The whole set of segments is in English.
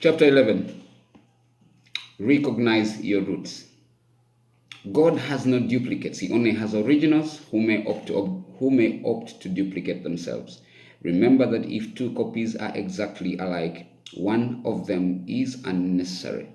Chapter 11. Recognize your roots. God has no duplicates. He only has originals who may opt to duplicate themselves. Remember that if two copies are exactly alike, one of them is unnecessary.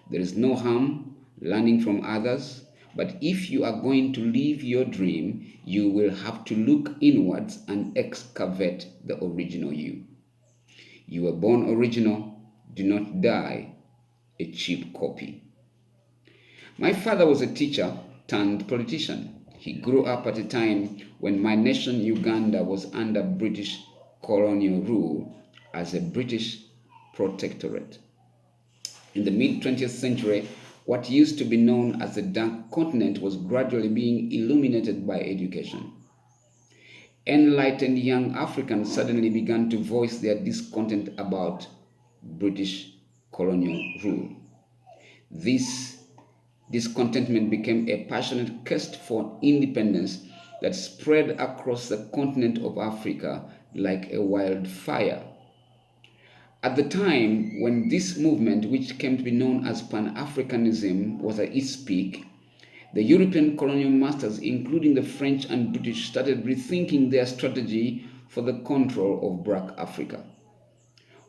There is no harm learning from others, but if you are going to live your dream, you will have to look inwards and excavate the original you. You were born original, do not die a cheap copy. My father was a teacher turned politician. He grew up at a time when my nation, Uganda, was under British colonial rule as a British protectorate. In the mid 20th century, what used to be known as the Dark Continent was gradually being illuminated by education. Enlightened young Africans suddenly began to voice their discontent about British colonial rule. This discontentment became a passionate quest for independence that spread across the continent of Africa like a wildfire. At the time when this movement, which came to be known as Pan-Africanism, was at its peak, the European colonial masters, including the French and British, started rethinking their strategy for the control of Black Africa.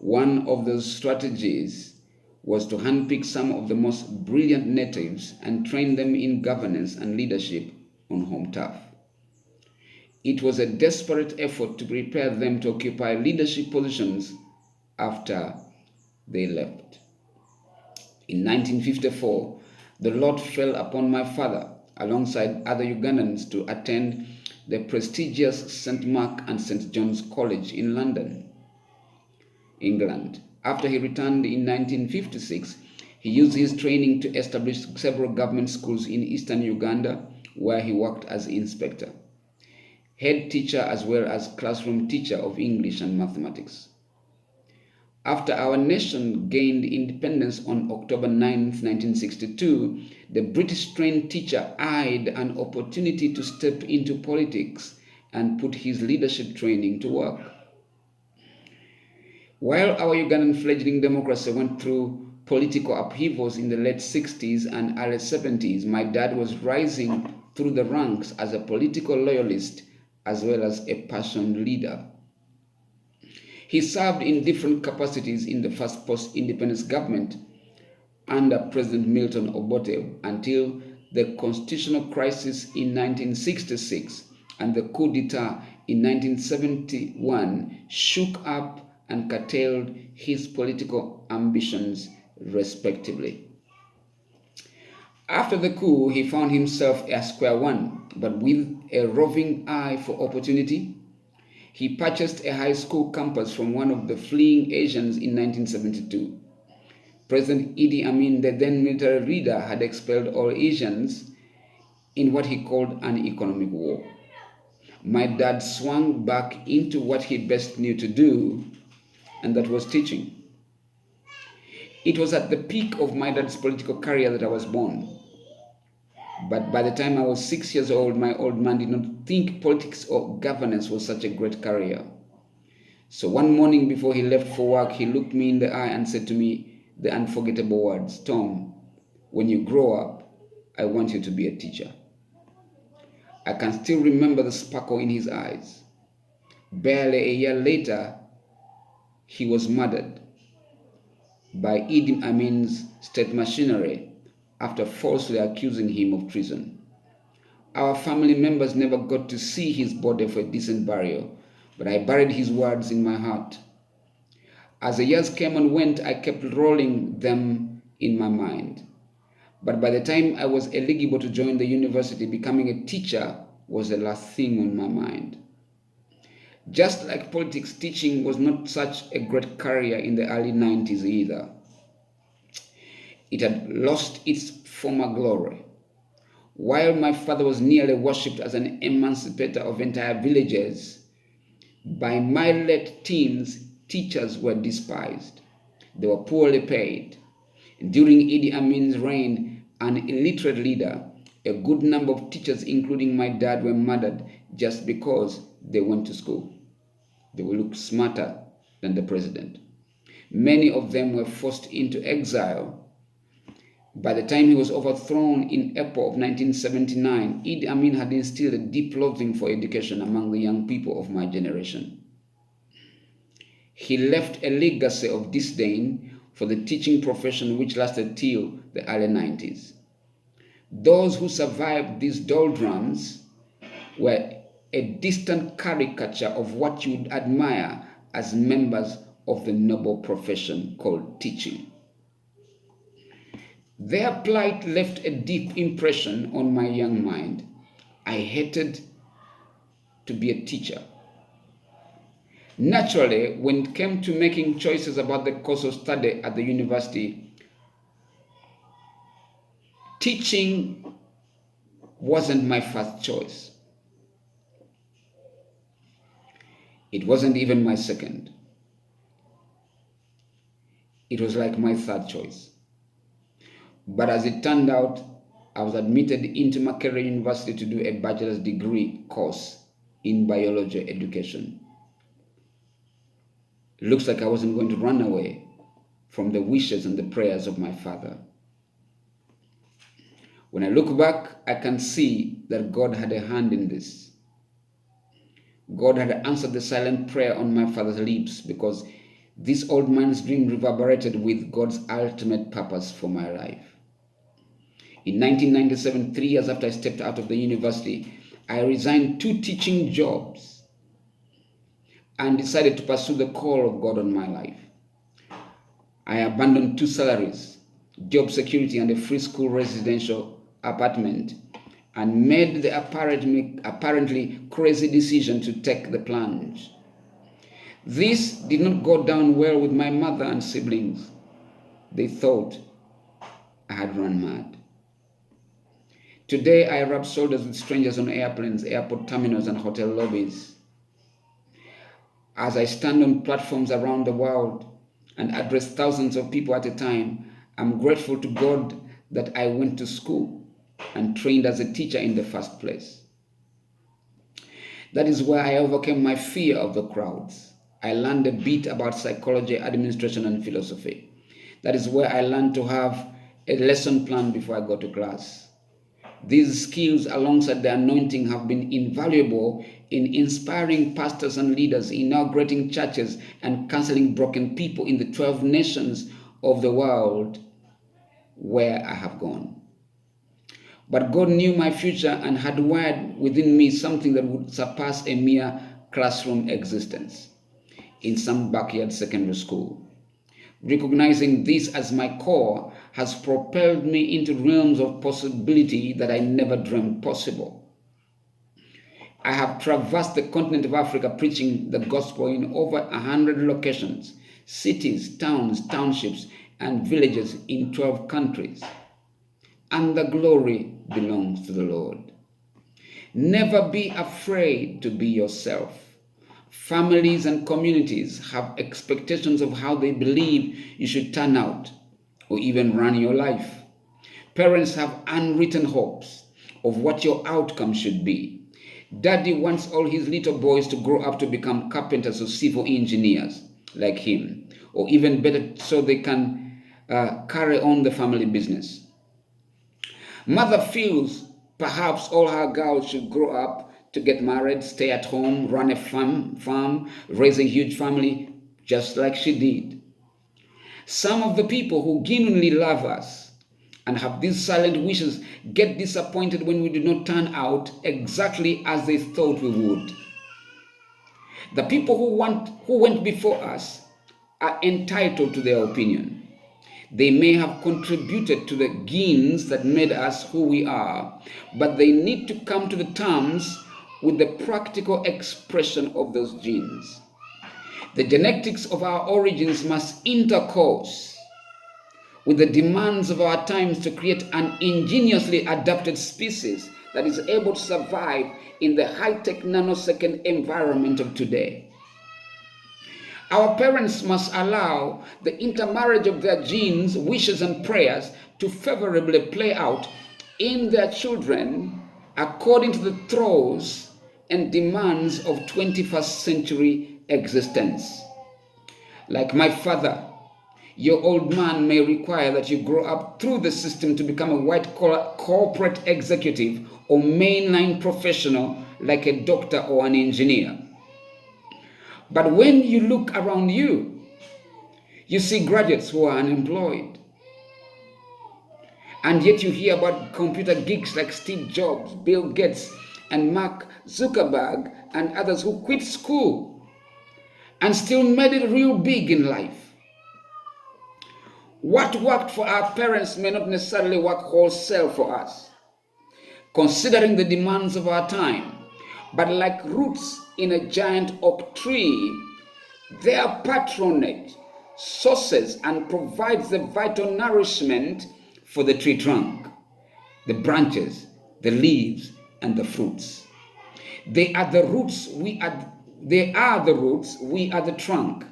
One of those strategies was to handpick some of the most brilliant natives and train them in governance and leadership on home turf. It was a desperate effort to prepare them to occupy leadership positions after they left. In 1954, the lot fell upon my father, alongside other Ugandans, to attend the prestigious St. Mark and St. John's College in London, England. After he returned in 1956, he used his training to establish several government schools in eastern Uganda, where he worked as inspector, head teacher as well as classroom teacher of English and mathematics. After our nation gained independence on October 9, 1962, the British-trained teacher eyed an opportunity to step into politics and put his leadership training to work. While our Ugandan fledgling democracy went through political upheavals in the late 60s and early 70s, my dad was rising through the ranks as a political loyalist as well as a passionate leader. He served in different capacities in the first post-independence government under President Milton Obote until the constitutional crisis in 1966 and the coup d'etat in 1971 shook up and curtailed his political ambitions respectively. After the coup, he found himself at square one, but with a roving eye for opportunity. He purchased a high school campus from one of the fleeing Asians in 1972. President Idi Amin, the then military leader, had expelled all Asians in what he called an economic war. My dad swung back into what he best knew to do, and that was teaching. It was at the peak of my dad's political career that I was born. But by the time I was 6 years old, my old man did not think politics or governance was such a great career. So one morning before he left for work, he looked me in the eye and said to me the unforgettable words, "Tom, when you grow up, I want you to be a teacher." I can still remember the sparkle in his eyes. Barely a year later, he was murdered by Idi Amin's state machinery after falsely accusing him of treason. Our family members never got to see his body for a decent burial, but I buried his words in my heart. As the years came and went, I kept rolling them in my mind. But by the time I was eligible to join the university, becoming a teacher was the last thing on my mind. Just like politics, teaching was not such a great career in the early 90s either. It had lost its former glory. While my father was nearly worshipped as an emancipator of entire villages, by my late teens, teachers were despised. They were poorly paid. During Idi Amin's reign, an illiterate leader, a good number of teachers, including my dad, were murdered just because they went to school. They would look smarter than the president. Many of them were forced into exile. By the time he was overthrown in April of 1979, Idi Amin had instilled a deep loathing for education among the young people of my generation. He left a legacy of disdain for the teaching profession which lasted till the early 90s. Those who survived these doldrums were a distant caricature of what you would admire as members of the noble profession called teaching. Their plight left a deep impression on my young mind. I hated to be a teacher. Naturally, when it came to making choices about the course of study at the university, teaching wasn't my first choice. It wasn't even my second. It was like my third choice. But as it turned out, I was admitted into Makerere University to do a bachelor's degree course in biology education. Looks like I wasn't going to run away from the wishes and the prayers of my father. When I look back, I can see that God had a hand in this. God had answered the silent prayer on my father's lips because this old man's dream reverberated with God's ultimate purpose for my life. In 1997, 3 years after I stepped out of the university, I resigned 2 teaching jobs and decided to pursue the call of God on my life. I abandoned 2 salaries, job security and a free school residential apartment, and made the apparently crazy decision to take the plunge. This did not go down well with my mother and siblings. They thought I had run mad. Today, I rub shoulders with strangers on airplanes, airport terminals, and hotel lobbies. As I stand on platforms around the world and address thousands of people at a time, I'm grateful to God that I went to school and trained as a teacher in the first place. That is where I overcame my fear of the crowds. I learned a bit about psychology, administration, and philosophy. That is where I learned to have a lesson plan before I go to class. These skills, alongside the anointing, have been invaluable in inspiring pastors and leaders, inaugurating churches, and counseling broken people in the 12 nations of the world where I have gone. But God knew my future and had wired within me something that would surpass a mere classroom existence in some backyard secondary school. Recognizing this as my core has propelled me into realms of possibility that I never dreamed possible. I have traversed the continent of Africa preaching the gospel in over 100 locations, cities, towns, townships, and villages in 12 countries. And the glory belongs to the Lord. Never be afraid to be yourself. Families and communities have expectations of how they believe you should turn out or even run your life. Parents have unwritten hopes of what your outcome should be. Daddy wants all his little boys to grow up to become carpenters or civil engineers like him, or even better, so they can carry on the family business. Mother feels perhaps all her girls should grow up to get married, stay at home, run a farm, raise a huge family, just like she did. Some of the people who genuinely love us and have these silent wishes get disappointed when we do not turn out exactly as they thought we would. The people who went before us are entitled to their opinion. They may have contributed to the genes that made us who we are, but they need to come to the terms with the practical expression of those genes. The genetics of our origins must intercourse with the demands of our times to create an ingeniously adapted species that is able to survive in the high-tech nanosecond environment of today. Our parents must allow the intermarriage of their genes, wishes, and prayers to favorably play out in their children according to the throes and demands of 21st century existence. Like my father, Your old man may require that you grow up through the system to become a white-collar corporate executive or mainline professional like a doctor or an engineer. But when you look around you, you see graduates who are unemployed. And yet you hear about computer geeks like Steve Jobs, Bill Gates, and Mark Zuckerberg, and others who quit school and still made it real big in life. What worked for our parents may not necessarily work wholesale for us, considering the demands of our time. But like roots in a giant oak tree, their patronage sources and provides the vital nourishment for the tree trunk, the branches, the leaves, and the fruits. They are the roots, we are the trunk,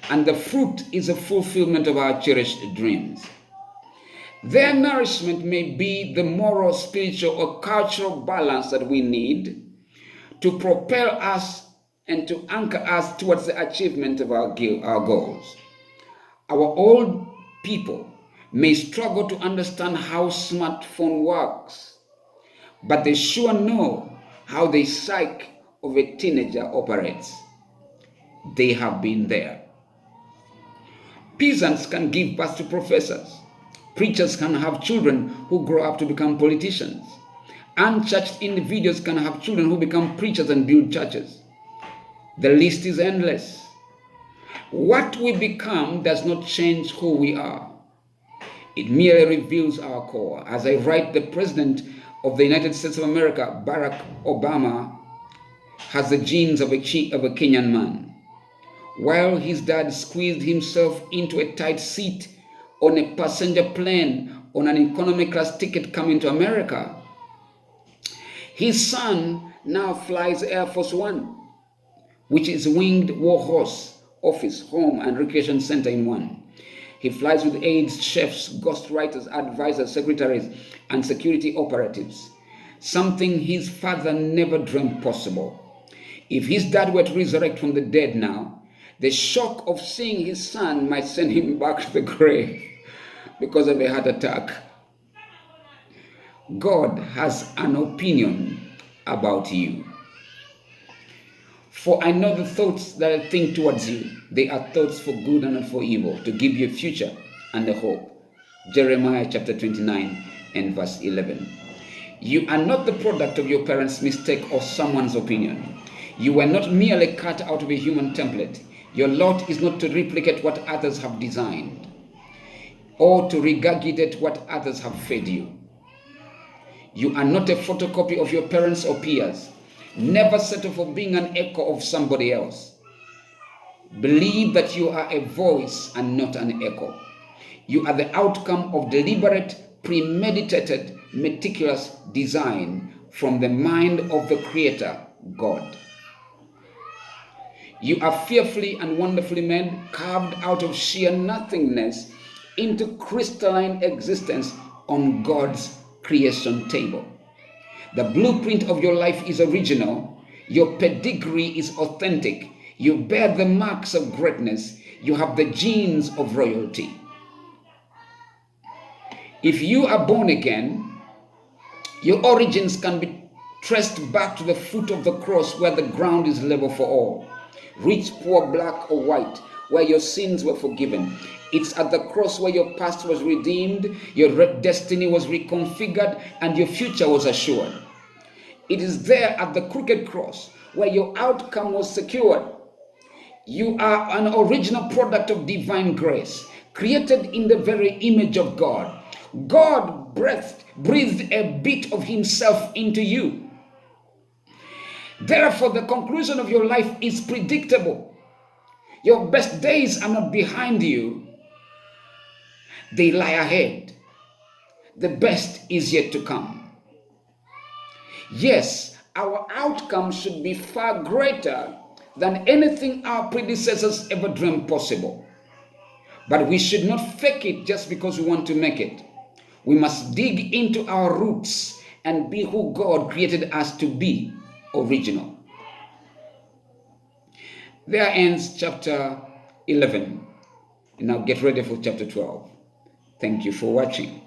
and the fruit is a fulfillment of our cherished dreams. Their nourishment may be the moral, spiritual, or cultural balance that we need to propel us and to anchor us towards the achievement of our goals. Our old people may struggle to understand how smartphone works, but they sure know how the psyche of a teenager operates. They have been there. Peasants can give birth to professors. Preachers can have children who grow up to become politicians. Unchurched individuals can have children who become preachers and build churches. The list is endless. What we become does not change who we are. It merely reveals our core. As I write, the President of the United States of America, Barack Obama, has the genes of a Kenyan man. While his dad squeezed himself into a tight seat on a passenger plane on an economy class ticket coming to America, his son now flies Air Force One, which is a winged warhorse, office, home, and recreation center in one. He flies with aides, chefs, ghostwriters, advisors, secretaries, and security operatives, something his father never dreamed possible. If his dad were to resurrect from the dead now, the shock of seeing his son might send him back to the grave because of a heart attack. God has an opinion about you. For I know the thoughts that I think towards you. They are thoughts for good and not for evil, to give you a future and a hope. Jeremiah chapter 29 and verse 11. You are not the product of your parents' mistake or someone's opinion. You were not merely cut out of a human template. Your lot is not to replicate what others have designed or to regurgitate what others have fed you. You are not a photocopy of your parents or peers. Never settle for being an echo of somebody else. Believe that you are a voice and not an echo. You are the outcome of deliberate, premeditated, meticulous design from the mind of the Creator, God. You are fearfully and wonderfully made, carved out of sheer nothingness into crystalline existence on God's creation table. The blueprint of your life is original. Your pedigree is authentic. You bear the marks of greatness. You have the genes of royalty. If you are born again, your origins can be traced back to the foot of the cross where the ground is level for all. Rich, poor, black or white, where your sins were forgiven. It's at the cross where your past was redeemed, your destiny was reconfigured, and your future was assured. It is there at the crooked cross where your outcome was secured. You are an original product of divine grace, created in the very image of God. God breathed a bit of himself into you. Therefore, the conclusion of your life is predictable. Your best days are not behind you. They lie ahead. The best is yet to come. Yes, our outcome should be far greater than anything our predecessors ever dreamed possible. But we should not fake it just because we want to make it. We must dig into our roots and be who God created us to be, original. There ends chapter 11. Now get ready for chapter 12. Thank you for watching.